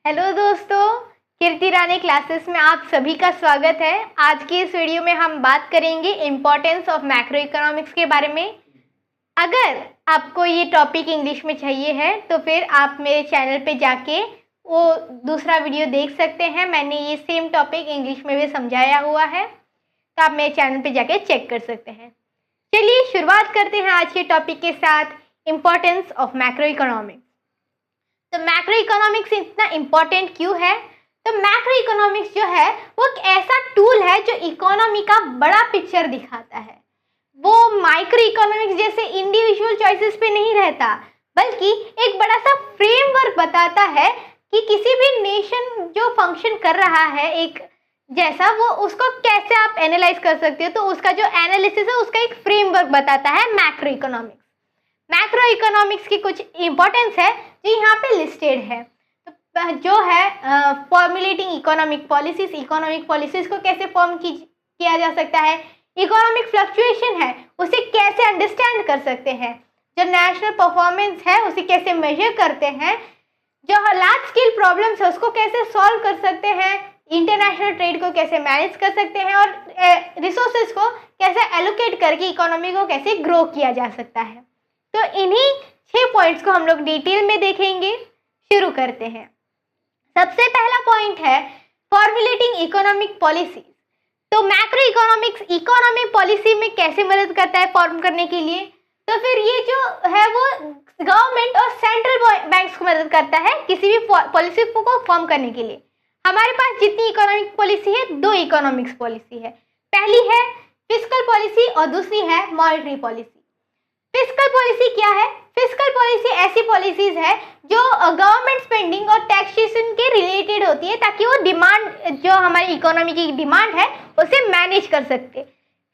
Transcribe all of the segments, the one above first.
Hello दोस्तों, कीर्ति रानी classes में आप सभी का स्वागत है। आज की इस वीडियो में हम बात करेंगे इम्पोर्टेंस ऑफ मैक्रो इकोनॉमिक्स के बारे में। अगर आपको ये टॉपिक इंग्लिश में चाहिए है तो फिर आप मेरे चैनल पे जाके वो दूसरा वीडियो देख सकते हैं। मैंने ये सेम टॉपिक इंग्लिश में भी समझाया हुआ है, तो आप मेरे चैनल पे जाके चेक कर सकते हैं। चलिए शुरुआत करते हैं आज के टॉपिक के साथ, इम्पोर्टेंस ऑफ मैक्रो इकोनॉमिक्स। तो मैक्रो इकोनॉमिक्स इतना इम्पोर्टेंट क्यों है? तो मैक्रो इकोनॉमिक्स जो है वो एक ऐसा टूल है जो इकोनॉमी का बड़ा पिक्चर दिखाता है। वो माइक्रो इकोनॉमिक्स जैसे इंडिविजुअल चॉइसेस पे नहीं रहता, बल्कि एक बड़ा सा फ्रेमवर्क बताता है कि किसी भी नेशन जो फंक्शन कर रहा है एक जैसा, वो उसको कैसे आप एनालाइज कर सकते हो। तो उसका जो एनालिसिस है उसका एक फ्रेमवर्क बताता है मैक्रो इकोनॉमिक्स। मैक्रो इकोनॉमिक्स की कुछ इंपॉर्टेंस है जो यहाँ पे लिस्टेड है। तो जो है फॉर्मुलेटिंग इकोनॉमिक पॉलिसीज को कैसे फॉर्म किया जा सकता है, इकोनॉमिक फ्लक्चुएशन है उसे कैसे अंडरस्टैंड कर सकते हैं, जो नेशनल परफॉर्मेंस है उसे कैसे मेजर करते हैं, जो लार्ज स्केल प्रॉब्लम्स है उसको कैसे सॉल्व कर सकते हैं, इंटरनेशनल ट्रेड को कैसे मैनेज कर सकते हैं और रिसोर्सेज को कैसे एलोकेट करके इकोनॉमी को कैसे ग्रो किया जा सकता है। तो इन्हीं 6 पॉइंट्स को हम लोग डिटेल में देखेंगे। शुरू करते हैं। सबसे पहला पॉइंट है फॉर्मुलेटिंग इकोनॉमिक पॉलिसी। तो मैक्रो इकोनॉमिक्स इकोनॉमिक पॉलिसी में कैसे मदद करता है फॉर्म करने के लिए? तो फिर ये जो है वो गवर्नमेंट और सेंट्रल बैंक्स को मदद करता है किसी भी पॉलिसी को फॉर्म करने के लिए। हमारे पास जितनी इकोनॉमिक पॉलिसी है, 2 इकोनॉमिक्स पॉलिसी है। पहली है फिस्कल पॉलिसी और दूसरी है मॉनेटरी पॉलिसी। फिस्कल पॉलिसी क्या है? फिस्कल पॉलिसी ऐसी पॉलिसीज है जो गवर्नमेंट स्पेंडिंग और टैक्सेशन के रिलेटेड होती है, ताकि वो डिमांड जो हमारी इकोनॉमी की डिमांड है उसे मैनेज कर सकते।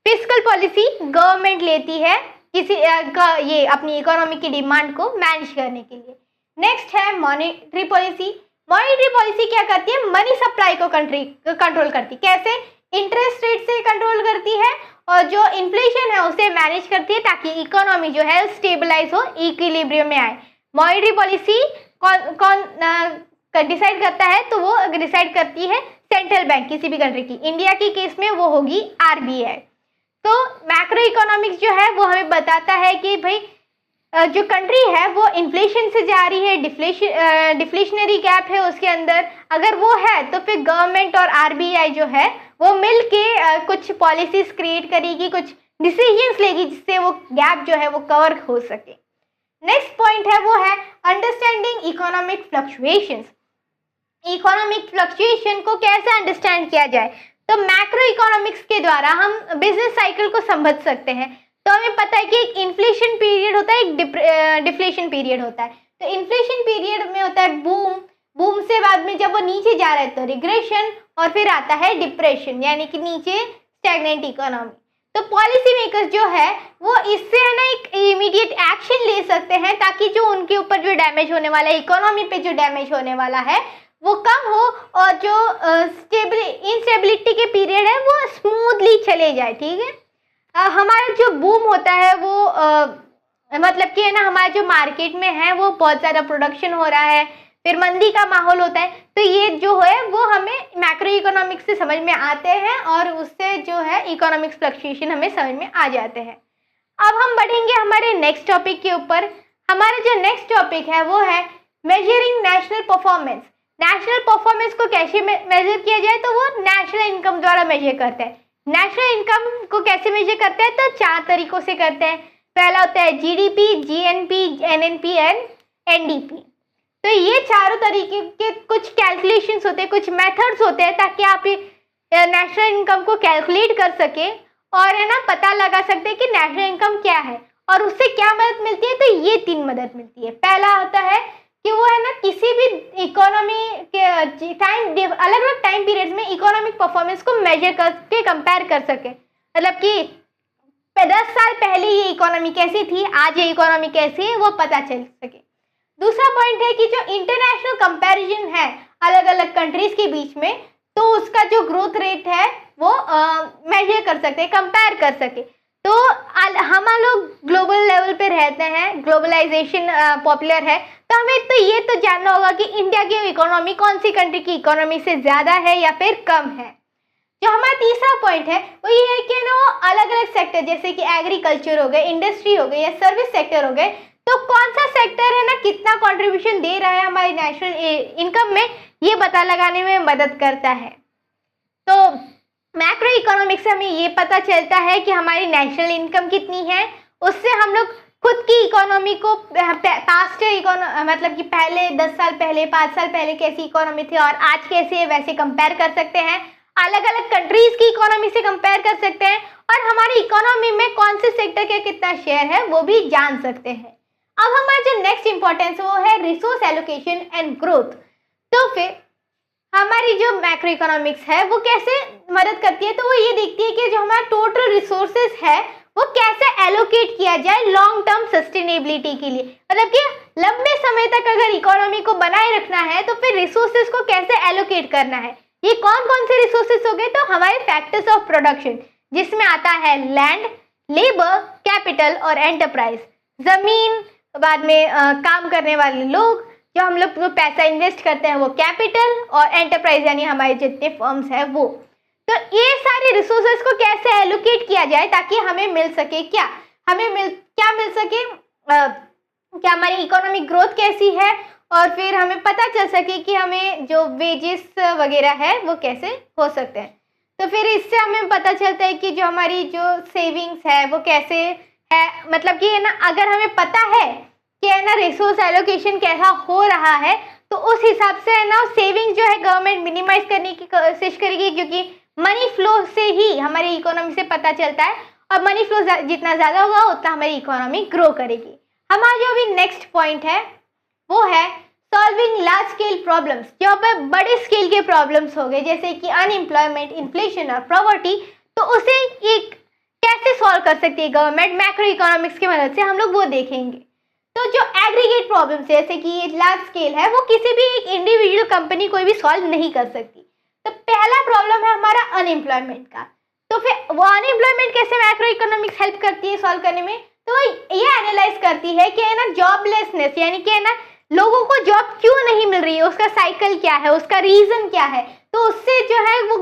फिस्कल पॉलिसी गवर्नमेंट लेती है किसी ये अपनी इकोनॉमी की डिमांड को मैनेज करने के लिए। नेक्स्ट है मॉनेटरी पॉलिसी। मॉनेटरी पॉलिसी क्या करती है? मनी सप्लाई को कंट्रोल करती। कैसे? इंटरेस्ट रेट से कंट्रोल करती है और जो इन्फ्लेशन है उसे मैनेज करती है, ताकि इकोनॉमी जो है स्टेबलाइज हो, इक्विलिब्रियम में आए। मॉनेटरी पॉलिसी कौन डिसाइड करता है? तो वो डिसाइड करती है सेंट्रल बैंक किसी भी कंट्री की। इंडिया की केस में वो होगी आरबीआई। तो मैक्रो इकोनॉमिक्स जो है वो हमें बताता है कि भाई जो कंट्री है वो इन्फ्लेशन से जा रही है, डिफ्लेशनरी गैप है उसके अंदर, अगर वो है तो फिर गवर्नमेंट और आरबीआई जो है वो मिल के कुछ पॉलिसीज क्रिएट करेगी, कुछ डिसीजंस लेगी जिससे वो गैप जो है वो कवर हो सके। नेक्स्ट पॉइंट है वो है understanding economic fluctuations. Economic fluctuation को कैसे अंडरस्टैंड किया जाए? तो मैक्रो इकोनॉमिक्स के द्वारा हम बिजनेस साइकिल को समझ सकते हैं। तो हमें पता है कि एक इन्फ्लेशन पीरियड होता है, एक डिफ्लेशन पीरियड होता है। तो इन्फ्लेशन पीरियड में होता है बूम से बाद में जब वो नीचे जा रहा है तो रिग्रेशन, और फिर आता है डिप्रेशन, यानी कि नीचे स्टैग्नेंट इकोनॉमी। तो पॉलिसी मेकर्स जो है वो इससे है ना एक इमीडिएट एक्शन ले सकते हैं, ताकि जो उनके ऊपर जो डैमेज होने वाला है, इकोनॉमी पे जो डैमेज होने वाला है वो कम हो और जो इंस्टेबिलिटी के पीरियड है वो स्मूथली चले जाए। ठीक है, हमारा जो बूम होता है वो मतलब कि है ना हमारे जो मार्केट में है वो बहुत ज़्यादा प्रोडक्शन हो रहा है, फिर मंदी का माहौल होता है। तो ये जो है वो हमें मैक्रो इकोनॉमिक्स से समझ में आते हैं और उससे जो है इकोनॉमिक्स फ्लक्चुएशन हमें समझ में आ जाते हैं। अब हम बढ़ेंगे हमारे नेक्स्ट टॉपिक के ऊपर। हमारा जो नेक्स्ट टॉपिक है वो है measuring national performance. National performance को कैसे मेजर किया जाए? तो वो नेशनल इनकम द्वारा मेजर करते हैं। नेशनल इनकम को कैसे मेजर करते हैं? तो 4 तरीकों से करते हैं। पहला होता है GDP, GNP, NNP and NDP. तो ये चारों तरीके के कुछ कैलकुलेशंस होते हैं, कुछ मेथड्स होते हैं, ताकि आप नेशनल इनकम को कैलकुलेट कर सके और है ना पता लगा सकते हैं कि नेशनल इनकम क्या है और उससे क्या मदद मिलती है। तो ये 3 मदद मिलती है। पहला होता है कि वो है ना किसी भी इकोनॉमी के अलग अलग टाइम पीरियड्स में इकोनॉमिक परफॉर्मेंस को मेजर करके कंपेयर कर सके। मतलब कि 10 साल पहले ये इकोनॉमी कैसी थी, आज ये इकोनॉमी कैसी है, वो पता चल सके। दूसरा पॉइंट है कि जो इंटरनेशनल कंपैरिजन है अलग अलग कंट्रीज के बीच में, तो उसका जो ग्रोथ रेट है वो मेजर कर सकते हैं, कंपेयर कर सके। तो हम लोग ग्लोबल लेवल पे रहते हैं, ग्लोबलाइजेशन पॉपुलर है, तो हमें तो ये तो जानना होगा कि इंडिया की इकोनॉमी कौन सी कंट्री की इकोनॉमी से ज़्यादा है या फिर कम है। जो हमारा तीसरा पॉइंट है वो ये है कि ना वो अलग अलग सेक्टर जैसे कि एग्रीकल्चर हो गए, इंडस्ट्री हो गई या सर्विस सेक्टर हो गए, तो कौन सा सेक्टर है ना कितना कंट्रीब्यूशन दे रहा है हमारी नेशनल इनकम में, ये पता लगाने में मदद करता है। तो मैक्रो इकोनॉमिक्स से हमें ये पता चलता है कि हमारी नेशनल इनकम कितनी है, उससे हम लोग खुद की इकोनॉमी को पास्ट मतलब कि पहले 10 साल पहले 5 साल पहले कैसी इकोनॉमी थी और आज कैसी है वैसे कंपेयर कर सकते हैं, अलग अलग कंट्रीज की इकोनॉमी से कंपेयर कर सकते हैं और हमारी इकोनॉमी में कौन से सेक्टर का कितना शेयर है वो भी जान सकते हैं। अब हमारा जो नेक्स्ट इंपॉर्टेंस वो है रिसोर्स एलोकेशन एंड ग्रोथ। तो फिर हमारी जो मैक्रो इकोनॉमिक्स है वो कैसे मदद करती है, तो वो ये देखती है कि जो हमारा टोटल रिसोर्सेज है वो कैसे एलोकेट किया जाए लॉन्ग टर्म सस्टेनेबिलिटी के लिए, मतलब कि लंबे समय तक अगर इकोनॉमी को बनाए रखना है तो फिर रिसोर्सेज को कैसे एलोकेट करना है। ये कौन कौन से रिसोर्सेज हो गए, तो हमारे फैक्टर्स ऑफ प्रोडक्शन जिसमें आता है लैंड, लेबर, कैपिटल और एंटरप्राइज, जमीन, बाद में काम करने वाले लोग, जो हम लोग जो पैसा इन्वेस्ट करते हैं वो कैपिटल, और एंटरप्राइज यानी हमारे जितने फर्म्स हैं वो। तो ये सारे रिसोर्सेज को कैसे एलोकेट किया जाए ताकि हमें मिल सके क्या मिल सके क्या हमारी इकोनॉमिक ग्रोथ कैसी है और फिर हमें पता चल सके कि हमें जो वेजेस वगैरह है वो कैसे हो सकते हैं। तो फिर इससे हमें पता चलता है कि जो हमारी जो सेविंग्स है वो कैसे है, मतलब कि है ना अगर हमें पता है कि है ना रिसोर्स एलोकेशन कैसा हो रहा है तो उस हिसाब से है ना सेविंग जो है गवर्नमेंट मिनिमाइज करने की कोशिश करेगी, क्योंकि मनी फ्लो से ही हमारी इकोनॉमी से पता चलता है और मनी फ्लो जितना ज़्यादा होगा उतना हमारी इकोनॉमी ग्रो करेगी। हमारा जो अभी नेक्स्ट पॉइंट है वो है सॉल्विंग लार्ज स्केल प्रॉब्लम्स। जहाँ पर बड़े स्केल के प्रॉब्लम्स हो गए जैसे कि अनएम्प्लॉयमेंट, इन्फ्लेशन और पॉवर्टी, तो उसे एक कैसे सॉल्व कर सकती है गवर्नमेंट मैक्रो इकोनॉमिक्स की मदद से, हम लोग वो देखेंगे। तो जो एग्रीगेट प्रॉब्लम्स जैसे कि ये लार्ज स्केल है वो किसी भी एक इंडिविजुअल कंपनी कोई भी सॉल्व नहीं कर सकती। तो पहला प्रॉब्लम है हमारा अनएम्प्लॉयमेंट का। तो फिर वो अनएम्प्लॉयमेंट कैसे मैक्रो इकोनॉमिक्स हेल्प करती है सॉल्व करने में, तो ये एनालाइज करती है कि है ना जॉबलेसनेस यानी कि है ना लोगों को जॉब क्यों नहीं मिल रही है, उसका साइकिल क्या है, उसका रीजन क्या है। तो उससे जो है वो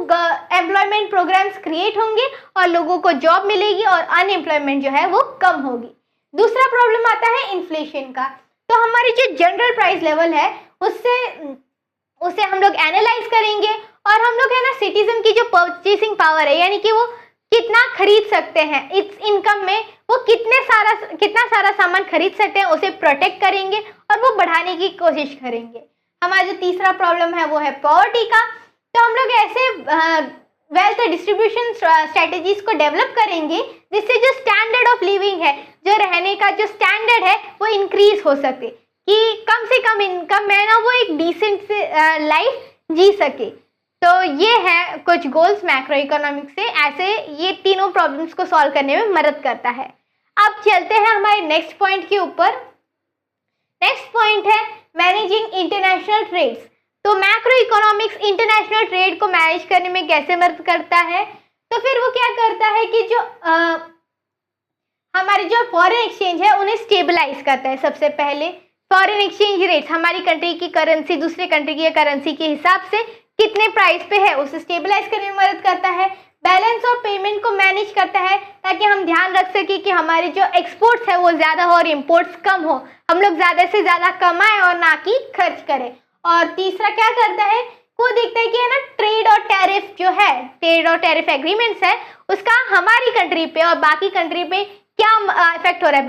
एम्प्लॉयमेंट प्रोग्राम्स क्रिएट होंगे और लोगों को जॉब मिलेगी और अनएम्प्लॉयमेंट जो है वो कम होगी। दूसरा प्रॉब्लम आता है इन्फ्लेशन का। तो हमारी जो जनरल प्राइस लेवल है उसे हम लोग एनालाइज करेंगे और हम लोग है ना सिटीजन की जो परचेसिंग पावर है यानी कि वो कितना खरीद सकते हैं इस इनकम में, वो कितना सारा सामान खरीद सकते हैं उसे प्रोटेक्ट करेंगे और वो बढ़ाने की कोशिश करेंगे। हमारा जो तीसरा प्रॉब्लम है वो है पॉवर्टी का। तो हम लोग ऐसे वेल्थ डिस्ट्रीब्यूशन स्ट्रेटेजीज को डेवलप करेंगे जिससे जो स्टैंडर्ड ऑफ लिविंग है, जो रहने का जो स्टैंडर्ड है वो इंक्रीज हो सके, कि कम से कम इनकम में ना वो एक डिसेंट लाइफ जी सके। तो ये है कुछ गोल्स मैक्रो इकोनॉमिक्स से, ऐसे ये तीनों प्रॉब्लम्स को सॉल्व करने में मदद करता है। अब चलते हैं हमारे नेक्स्ट पॉइंट के ऊपर। नेक्स्ट पॉइंट है मैनेजिंग इंटरनेशनल ट्रेड्स। तो मैक्रो इकोनॉमिक्स इंटरनेशनल ट्रेड को मैनेज करने में कैसे मदद करता है, तो फिर वो क्या करता है कि जो हमारे जो फॉरेन एक्सचेंज है उन्हें स्टेबलाइज करता है। सबसे पहले फॉरेन एक्सचेंज रेट्स हमारी कंट्री की करेंसी दूसरे कंट्री की करेंसी के हिसाब से कितने प्राइस पे है उसे स्टेबलाइज करने में मदद करता है। बैलेंस और पेमेंट को मैनेज करता है ताकि हम ध्यान रख सके कि हमारे जो एक्सपोर्ट्स है वो ज़्यादा हो और इम्पोर्ट्स कम हो, हम लोग ज़्यादा से ज़्यादा कमाएं और ना कि खर्च करें। और तीसरा क्या करता है, वो देखता है कि है ना ट्रेड और टैरिफ एग्रीमेंट्स है उसका हमारी कंट्री पे और बाकी कंट्री पे क्या इफेक्ट हो रहा है,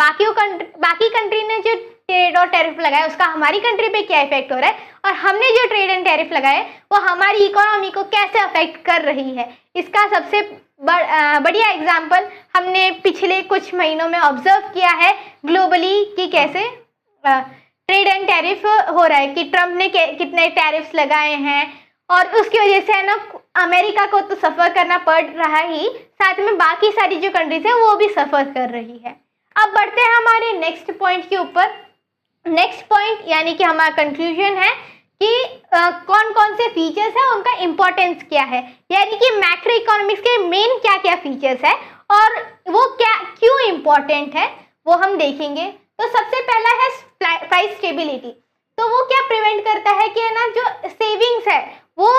बाकी कंट्री ने जो ट्रेड और टैरिफ लगाया उसका हमारी कंट्री पे क्या इफेक्ट हो रहा है और हमने जो ट्रेड एंड टैरिफ लगाए वो हमारी इकोनॉमी को कैसे अफेक्ट कर रही है। इसका सबसे बढ़िया एग्जाम्पल हमने पिछले कुछ महीनों में ऑब्जर्व किया है ग्लोबली कि कैसे ट्रेड एंड टैरिफ हो रहा है, कि ट्रम्प ने कितने टैरिफ्स लगाए हैं और उसकी वजह से है ना अमेरिका को तो सफ़र करना पड़ रहा ही, साथ में बाकी सारी जो कंट्रीज है वो भी सफ़र कर रही है। अब बढ़ते हैं हमारे नेक्स्ट पॉइंट के ऊपर। नेक्स्ट पॉइंट यानी कि हमारा कंक्लूजन है कि कौन कौन से फीचर्स हैं, उनका इम्पोर्टेंस क्या है, यानी कि मैक्रो इकोनॉमिक्स के मेन क्या क्या फीचर्स है और वो क्यों इम्पोर्टेंट है वो हम देखेंगे। तो सबसे पहला है प्राइस स्टेबिलिटी। तो वो क्या प्रिवेंट करता है कि है ना जो सेविंग्स है वो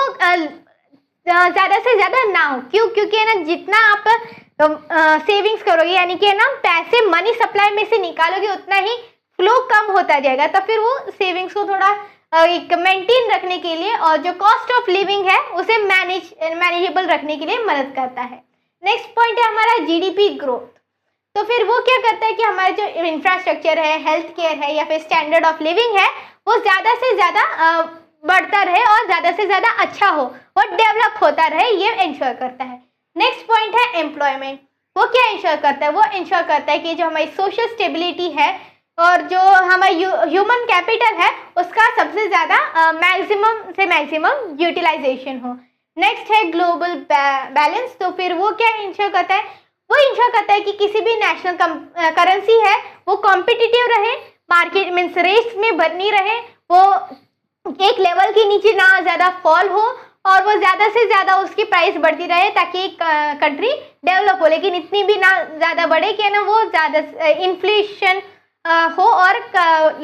ज़्यादा से ज़्यादा ना हो। क्यों? क्योंकि है ना जितना आप सेविंग्स करोगे यानी कि है ना पैसे मनी सप्लाई में से निकालोगे उतना ही फ्लो कम होता जाएगा। तो फिर वो सेविंग्स को थोड़ा एक मेंटेन रखने के लिए और जो कॉस्ट ऑफ लिविंग है उसे मैनेजेबल रखने के लिए मदद करता है। नेक्स्ट पॉइंट है हमारा जीडीपी ग्रोथ। तो फिर वो क्या करता है कि हमारा जो इंफ्रास्ट्रक्चर है, हेल्थ केयर है या फिर स्टैंडर्ड ऑफ लिविंग है वो ज़्यादा से ज़्यादा बढ़ता रहे और ज़्यादा से ज़्यादा अच्छा हो और डेवलप होता रहे, ये इंश्योर करता है। नेक्स्ट पॉइंट है एम्प्लॉयमेंट। वो क्या इंश्योर करता है? वो इंश्योर करता है कि जो हमारी सोशल स्टेबिलिटी है और जो हमारी ह्यूमन कैपिटल है उसका सबसे ज़्यादा मैक्सिमम से मैक्सिमम यूटिलाइजेशन हो। नेक्स्ट है ग्लोबल बैलेंस। तो फिर वो क्या इंश्योर करता है? वो इंश्योर करता है कि किसी भी नेशनल करेंसी है वो कॉम्पिटिटिव रहे, मार्केट मीन्स रेस में बनी रहे, वो एक लेवल के नीचे ना ज़्यादा फॉल हो और वो ज़्यादा से ज़्यादा उसकी प्राइस बढ़ती रहे ताकि एक कंट्री डेवलप हो, लेकिन इतनी भी ना ज़्यादा बढ़े कि ना वो ज़्यादा इन्फ्लेशन हो और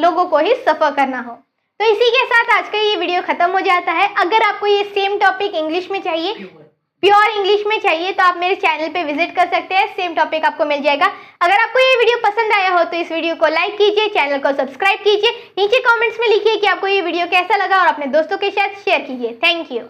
लोगों को ही सफ़र करना हो। तो इसी के साथ आज का ये वीडियो ख़त्म हो जाता है। अगर आपको ये सेम टॉपिक इंग्लिश में चाहिए, प्योर इंग्लिश में चाहिए, तो आप मेरे चैनल पे विजिट कर सकते हैं, सेम टॉपिक आपको मिल जाएगा। अगर आपको ये वीडियो पसंद आया हो तो इस वीडियो को लाइक कीजिए, चैनल को सब्सक्राइब कीजिए, नीचे कमेंट्स में लिखिए कि आपको ये वीडियो कैसा लगा और अपने दोस्तों के साथ शेयर कीजिए। Thank you.